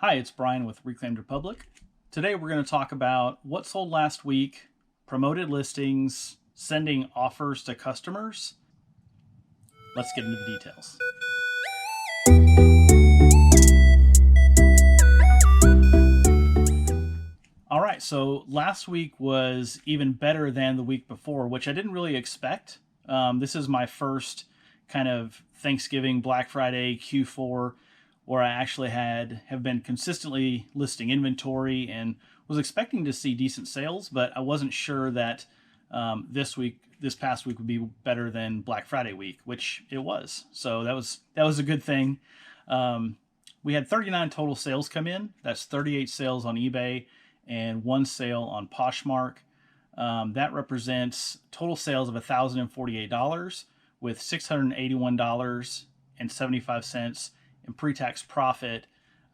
Hi, it's Brian with Reclaimed Republic. Today we're going to talk about what sold last week, promoted listings, sending offers to customers. Let's get into the details. All right, so last week was even better than the week before, which I didn't really expect. This is my first kind of Thanksgiving, Black Friday, Q4, where I actually have been consistently listing inventory and was expecting to see decent sales, but I wasn't sure that this past week would be better than Black Friday week, which it was. So that was a good thing. We had 39 total sales come in. That's 38 sales on eBay and one sale on Poshmark. That represents total sales of $1,048 with $681.75 in pre-tax profit,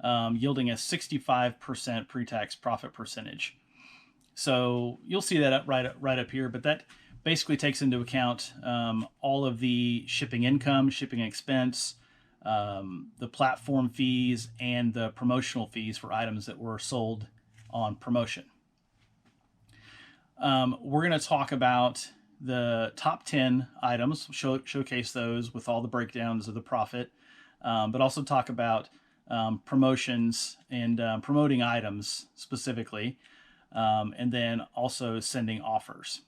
yielding a 65% pre-tax profit percentage. So you'll see that right up here, but that basically takes into account all of the shipping income, shipping expense, the platform fees, and the promotional fees for items that were sold on promotion. We're going to talk about the top 10 items, showcase those with all the breakdowns of the profit, but also talk about promotions and promoting items specifically, and then also sending offers.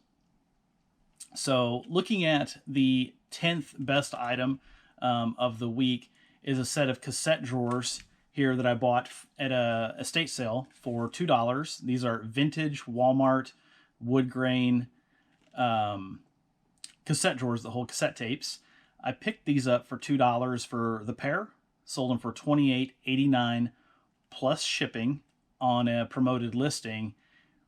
So looking at the 10th best item of the week is a set of cassette drawers here that I bought at a estate sale for $2. These are vintage Walmart wood grain cassette drawers, the whole cassette tapes. I picked these up for $2 for the pair, sold them for $28.89 plus shipping on a promoted listing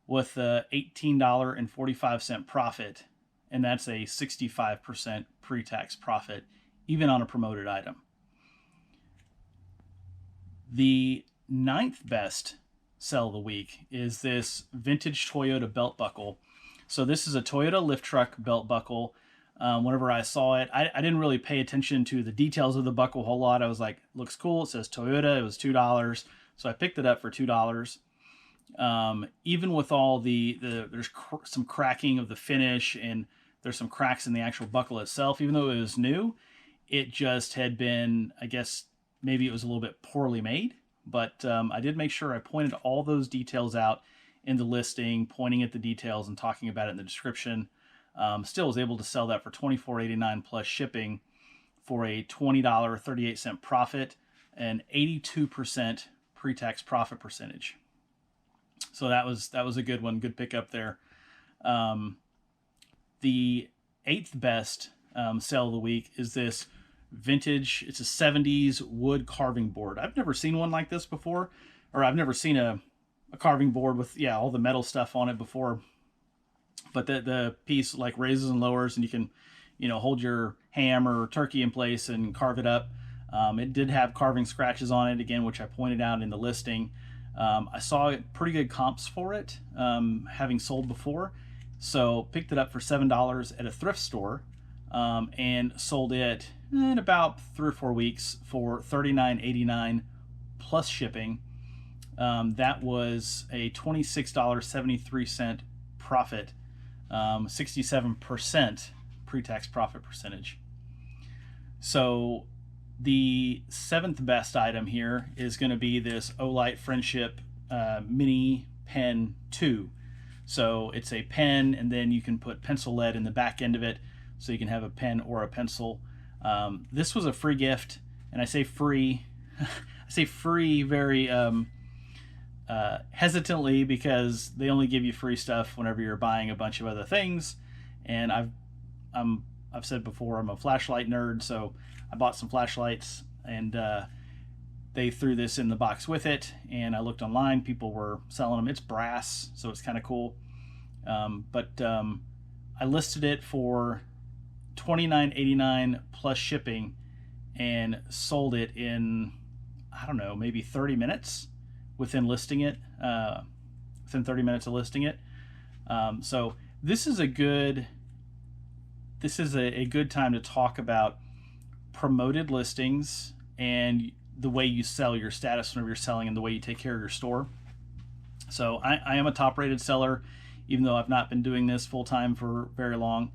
with a $18.45 profit, and that's a 65% pre-tax profit even on a promoted item. The 9th best sell of the week is this vintage Toyota belt buckle. So this is a Toyota lift truck belt buckle. Whenever I saw it, I didn't really pay attention to the details of the buckle a whole lot. I was like, looks cool. It says Toyota. It was $2. So I picked it up for $2. Even with all there's some cracking of the finish and there's some cracks in the actual buckle itself. Even though it was new, it just had been, I guess, maybe it was a little bit poorly made, but I did make sure I pointed all those details out in the listing, pointing at the details and talking about it in the description. Still was able to sell that for $24.89 plus shipping for a $20.38 profit and 82% pre-tax profit percentage. So that was a good one, good pickup there. The 8th best sale of the week is this vintage, it's a 70s wood carving board. I've never seen one like this before, or I've never seen a carving board with all the metal stuff on it before, but the piece like raises and lowers, and you can hold your ham or turkey in place and carve it up. It did have carving scratches on it again, which I pointed out in the listing. I saw pretty good comps for it, having sold before, so picked it up for $7 at a thrift store, and sold it in about 3 or 4 weeks for $39.89 plus shipping. That was a $26.73 profit, 67% pre-tax profit percentage. So the 7th best item here is going to be this Olight Friendship Mini Pen 2. So it's a pen, and then you can put pencil lead in the back end of it, so you can have a pen or a pencil. This was a free gift, and I say free, I say free very hesitantly, because they only give you free stuff whenever you're buying a bunch of other things. And I've said before, I'm a flashlight nerd, so I bought some flashlights, and they threw this in the box with it, and I looked online, people were selling them. It's brass, so it's kind of cool. But I listed it for $29.89 plus shipping and sold it in, I don't know, maybe 30 minutes within listing it, within 30 minutes of listing it. So this is a good time to talk about promoted listings and the way you sell, your status whenever you're selling, and the way you take care of your store. So I am a top rated seller, even though I've not been doing this full time for very long.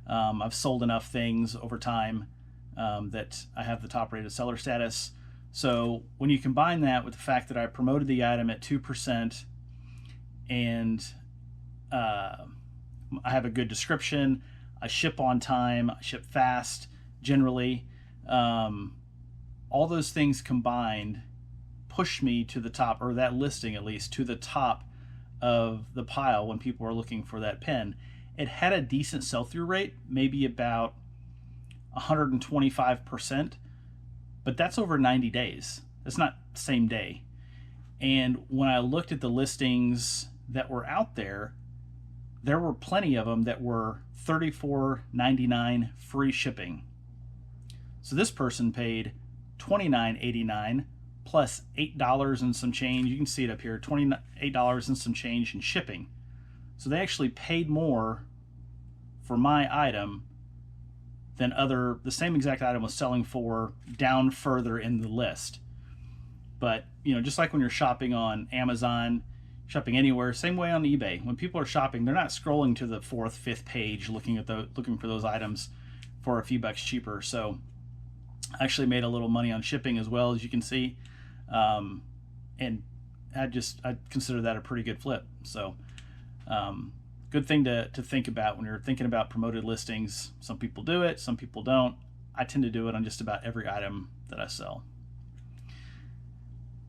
I've sold enough things over time that I have the top rated seller status. So when you combine that with the fact that I promoted the item at 2%, and I have a good description, I ship on time, I ship fast generally, all those things combined push me to the top, or that listing at least, to the top of the pile when people are looking for that pen. It had a decent sell-through rate, maybe about 125%, but that's over 90 days. That's not same day. And when I looked at the listings that were out there, there were plenty of them that were $34.99 free shipping. So this person paid $29.89 plus $8 and some change. You can see it up here, $28 and some change in shipping. So they actually paid more for my item than the same exact item was selling for down further in the list. But just like when you're shopping on Amazon, shopping anywhere, same way on eBay. When people are shopping, they're not scrolling to the 4th, 5th page looking for those items for a few bucks cheaper. So I actually made a little money on shipping as well, as you can see, and I consider that a pretty good flip. So good thing to think about when you're thinking about promoted listings. Some people do it, some people don't. I tend to do it on just about every item that I sell.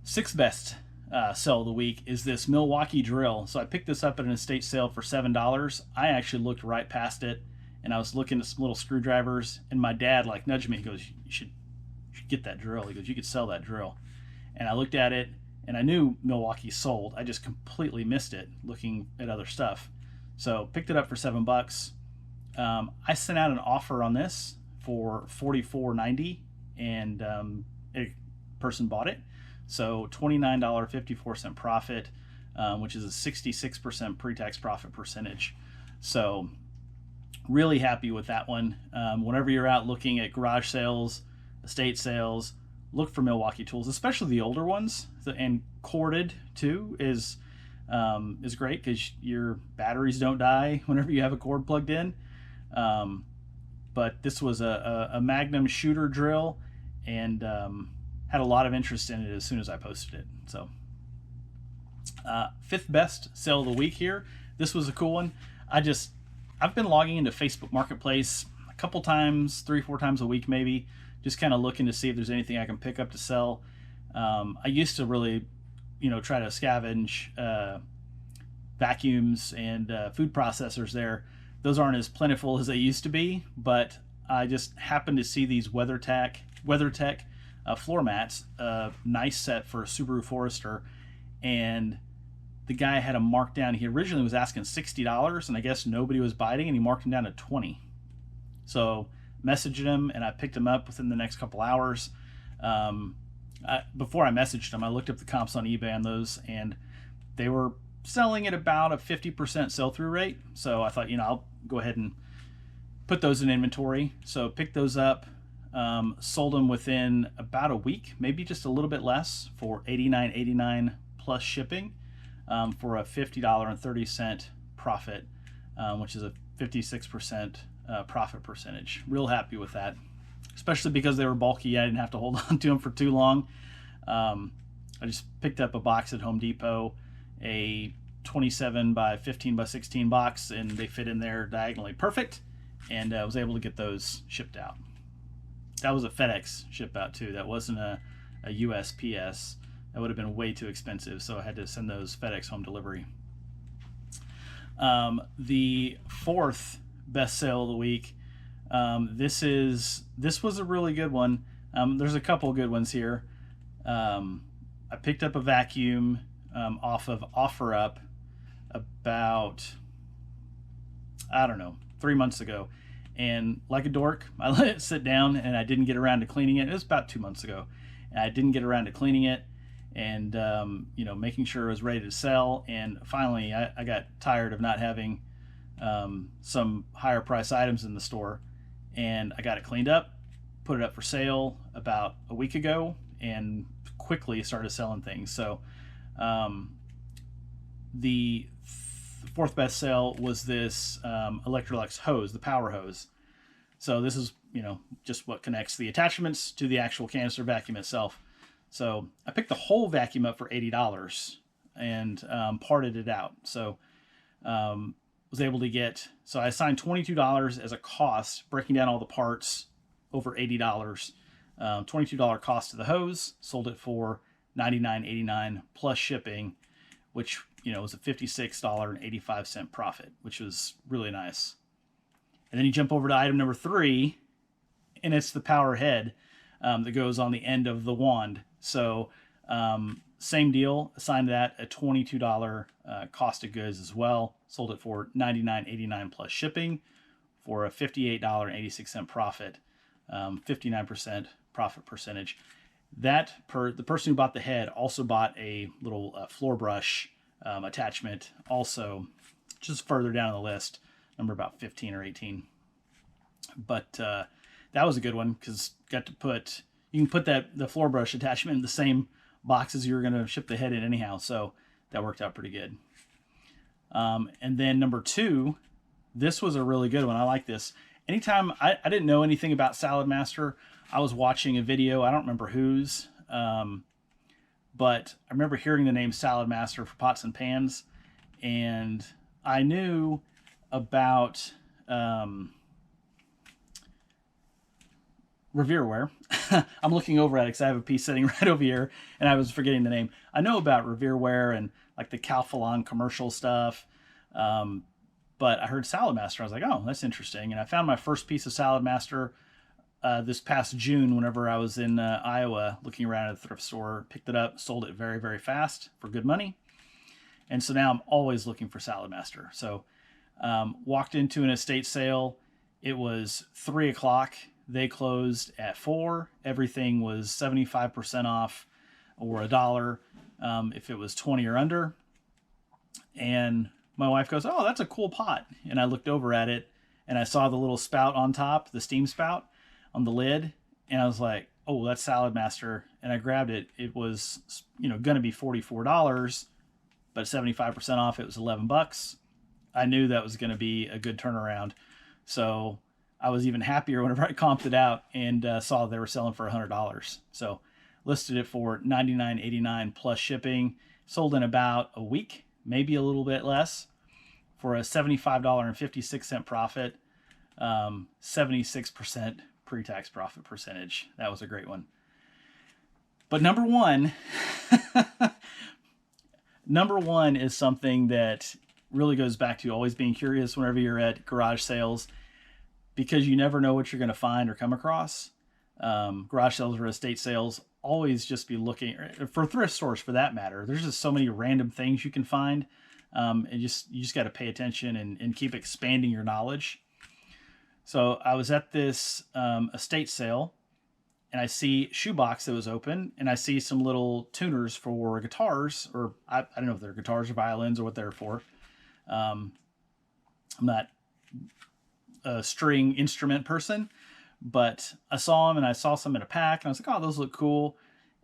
6th best sell of the week is this Milwaukee drill. So I picked this up at an estate sale for $7. I actually looked right past it, and I was looking at some little screwdrivers, and my dad nudged me. He goes, you should get that drill. He goes, you could sell that drill. And I looked at it, and I knew Milwaukee sold. I just completely missed it looking at other stuff. So picked it up for $7. I sent out an offer on this for $44.90, and a person bought it. So $29.54 profit, which is a 66% pre-tax profit percentage. So really happy with that one. Whenever you're out looking at garage sales, estate sales, look for Milwaukee tools, especially the older ones. And corded too is great because your batteries don't die whenever you have a cord plugged in. But this was a Magnum shooter drill, and had a lot of interest in it as soon as I posted it. So 5th best sale of the week here. This was a cool one. I've been logging into Facebook Marketplace a couple times, 3-4 times a week maybe, just kind of looking to see if there's anything I can pick up to sell. I used to really, try to scavenge vacuums and food processors there. Those aren't as plentiful as they used to be, but I just happened to see these WeatherTech floor mats, a nice set for a Subaru Forester, and the guy had them marked down. He originally was asking $60, and I guess nobody was biting, and he marked them down to $20. So messaged him, and I picked them up within the next couple hours. Before I messaged him, I looked up the comps on eBay on those, and they were selling at about a 50% sell-through rate. So I thought, I'll go ahead and put those in inventory. So picked those up. Sold them within about a week, maybe just a little bit less, for $89.89 plus shipping, for a $50.30 profit, which is a 56% profit percentage. Real happy with that, especially because they were bulky. I didn't have to hold on to them for too long. I just picked up a box at Home Depot, a 27 by 15 by 16 box, and they fit in there diagonally perfect, and I was able to get those shipped out. That was a FedEx ship out too. That wasn't a USPS. That would have been way too expensive, so I had to send those FedEx home delivery. The 4th best sale of the week. This was a really good one. There's a couple good ones here. I picked up a vacuum off of OfferUp about, 3 months ago. And like a dork, I let it sit down, and I didn't get around to cleaning it. It was about 2 months ago. And I didn't get around to cleaning it and, making sure it was ready to sell. And finally, I got tired of not having some higher price items in the store. And I got it cleaned up, put it up for sale about a week ago, and quickly started selling things. So the fourth best sale was this Electrolux hose, the power hose. So this is, just what connects the attachments to the actual canister vacuum itself. So I picked the whole vacuum up for $80 and parted it out. So was able to get, so I assigned $22 as a cost, breaking down all the parts over $80. $22 cost to the hose, sold it for $99.89 plus shipping, which, was a $56.85 profit, which was really nice. And then you jump over to item number 3, and it's the power head that goes on the end of the wand. So same deal, assigned that a $22 cost of goods as well. Sold it for $99.89 plus shipping for a $58.86 profit, 59% profit percentage. The person who bought the head also bought a little floor brush attachment, also just further down the list, number about 15 or 18. But that was a good one because you can put the floor brush attachment in the same box as you were going to ship the head in anyhow. So that worked out pretty good. And then number 2, this was a really good one. I like this. Anytime I didn't know anything about Salad Master, I was watching a video. I don't remember whose, but I remember hearing the name Salad Master for pots and pans, and I knew about Revealware. I'm looking over at it because I have a piece sitting right over here, and I was forgetting the name. I know about Revealware and like the Calphalon commercial stuff, but I heard Salad Master. I was like, oh, that's interesting. And I found my first piece of Salad Master this past June whenever I was in Iowa looking around at a thrift store. Picked it up, sold it very, very fast for good money. And so now I'm always looking for Salad Master. So walked into an estate sale. It was 3 o'clock. They closed at 4. Everything was 75% off or $1 if it was 20 or under. And my wife goes, oh, that's a cool pot. And I looked over at it and I saw the little spout on top, the steam spout on the lid. And I was like, oh, that's Salad Master. And I grabbed it. It was, going to be $44, but 75% off, it was $11. I knew that was going to be a good turnaround. So I was even happier whenever I comped it out and saw they were selling for $100. So listed it for $99.89 plus shipping. Sold in about a week, maybe a little bit less, for a $75.56 profit, 76% pre-tax profit percentage. That was a great one. But number one is something that really goes back to always being curious whenever you're at garage sales, because you never know what you're going to find or come across. Garage sales or estate sales, always just be looking for thrift stores for that matter. There's just so many random things you can find. And you just got to pay attention and keep expanding your knowledge. So I was at this estate sale and I see shoebox that was open, and I see some little tuners for guitars, or I don't know if they're guitars or violins or what they're for. I'm not a string instrument person, but I saw them and I saw some in a pack and I was like, oh, those look cool.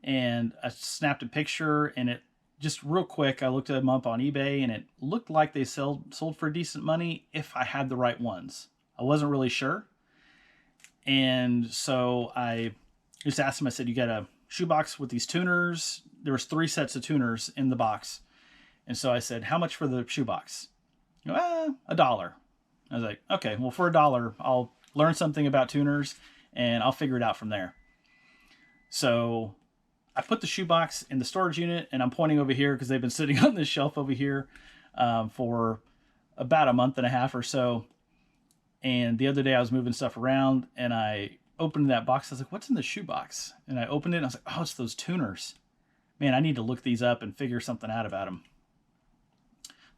And I snapped a picture, and it just real quick, I looked them up on eBay and it looked like they sold for decent money if I had the right ones. I wasn't really sure. And so I just asked him, I said, you got a shoebox with these tuners? There was 3 sets of tuners in the box. And so I said, how much for the shoebox? $1. I was like, okay, well, for $1, I'll learn something about tuners and I'll figure it out from there. So I put the shoebox in the storage unit, and I'm pointing over here because they've been sitting on this shelf over here for about a month and a half or so. And the other day I was moving stuff around and I opened that box. I was like, what's in the shoebox? And I opened it and I was like, oh, it's those tuners. Man, I need to look these up and figure something out about them.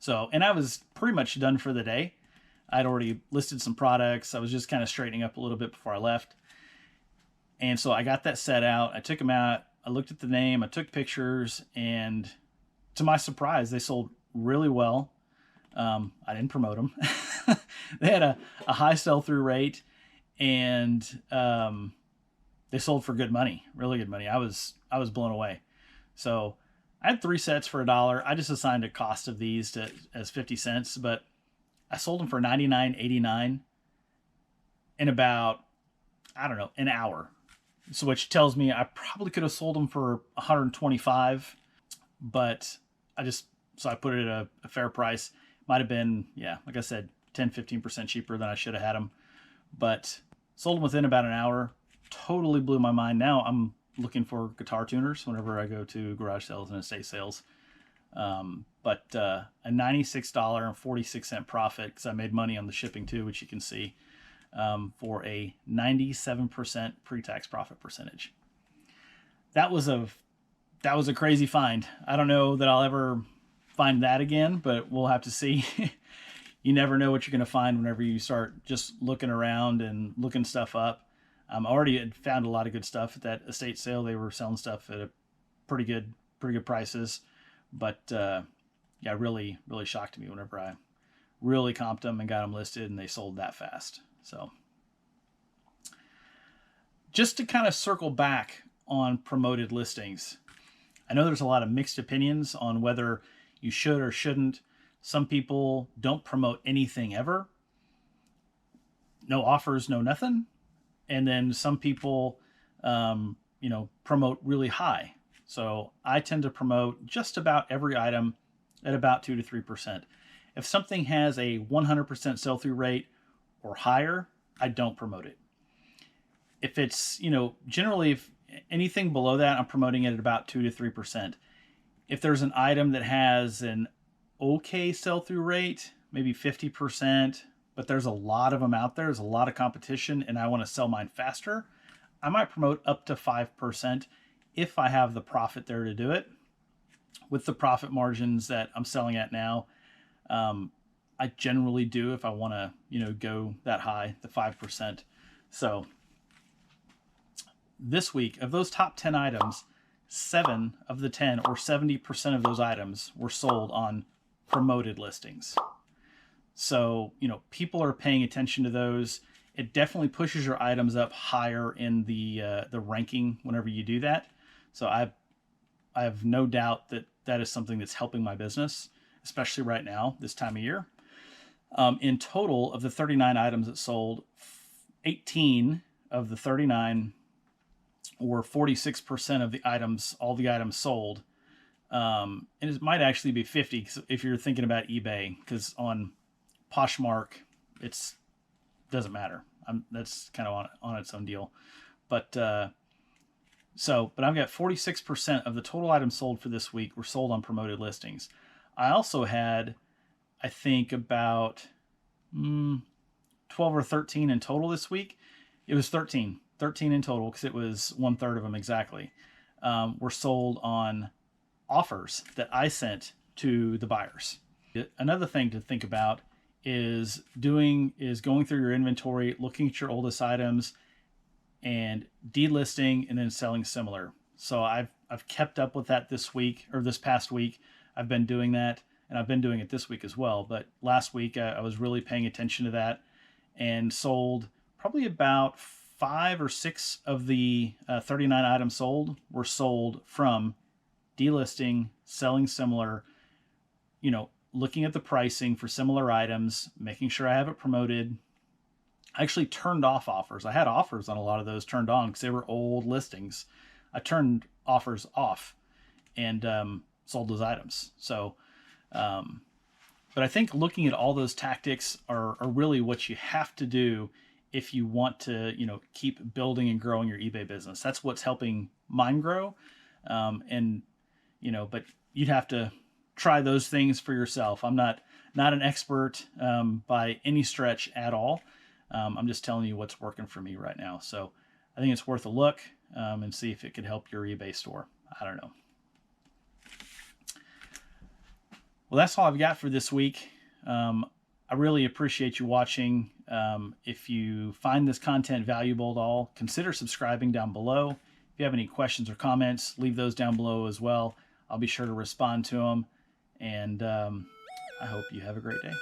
So, and I was pretty much done for the day. I'd already listed some products. I was just kind of straightening up a little bit before I left. And so I got that set out. I took them out. I looked at the name. I took pictures. And to my surprise, they sold really well. I didn't promote them. They had a high sell-through rate. And they sold for good money, really good money. I was blown away. So I had 3 sets for $1. I just assigned a cost of these to as 50 cents, but I sold them for $99.89 in about, I don't know, an hour. So which tells me I probably could have sold them for 125, but I put it at a fair price. Might have been, yeah, like I said, 10-15% cheaper than I should have had them, but sold them within about an hour. Totally blew my mind. Now I'm looking for guitar tuners whenever I go to garage sales and estate sales. But a $96.46 profit, because I made money on the shipping too, which you can see, for a 97% pre-tax profit percentage. That was a crazy find. I don't know that I'll ever find that again, but we'll have to see. You never know what you're going to find whenever you start just looking around and looking stuff up. I already had found a lot of good stuff at that estate sale. They were selling stuff at a pretty good prices, but yeah, really shocked me whenever I really comped them and got them listed, and they sold that fast. So just to kind of circle back on promoted listings, I know there's a lot of mixed opinions on whether you should or shouldn't. Some people don't promote anything ever. No offers, no nothing. And then some people, promote really high. So I tend to promote just about every item at about 2 to 3%. If something has a 100% sell-through rate or higher, I don't promote it. If it's, generally if anything below that, I'm promoting it at about 2 to 3%. If there's an item that has an okay sell-through rate, maybe 50%, but there's a lot of them out there, there's a lot of competition, and I want to sell mine faster, I might promote up to 5% if I have the profit there to do it. With the profit margins that I'm selling at now, I generally do if I want to, go that high, the 5%. So this week, of those top 10 items, 7 of the 10, or 70% of those items, were sold on promoted listings. So, people are paying attention to those. It definitely pushes your items up higher in the ranking whenever you do that. So I have no doubt that is something that's helping my business, especially right now, this time of year. In total, of the 39 items that sold, 18 of the 39, or 46% of the items, all the items sold. And it might actually be 50 if you're thinking about eBay, because on Poshmark, it doesn't matter. That's kind of on its own deal. But I've got 46% of the total items sold for this week were sold on promoted listings. I also had, I think, about 12 or 13 in total this week. It was 13 in total, because it was 1/3 of them exactly, were sold on offers that I sent to the buyers. Another thing to think about is going through your inventory, looking at your oldest items, and delisting and then selling similar. So I've kept up with that this past week. I've been doing that, and I've been doing it this week as well. But last week I was really paying attention to that, and sold probably about 5 or 6 of the 39 items sold were sold from delisting, selling similar, looking at the pricing for similar items, making sure I have it promoted. I actually turned off offers. I had offers on a lot of those turned on because they were old listings. I turned offers off and sold those items. So, but I think looking at all those tactics are really what you have to do if you want to, keep building and growing your eBay business. That's what's helping mine grow. But you'd have to try those things for yourself. I'm not an expert by any stretch at all. I'm just telling you what's working for me right now. So I think it's worth a look and see if it could help your eBay store. I don't know. Well, that's all I've got for this week. I really appreciate you watching. If you find this content valuable at all, consider subscribing down below. If you have any questions or comments, leave those down below as well. I'll be sure to respond to them. And I hope you have a great day.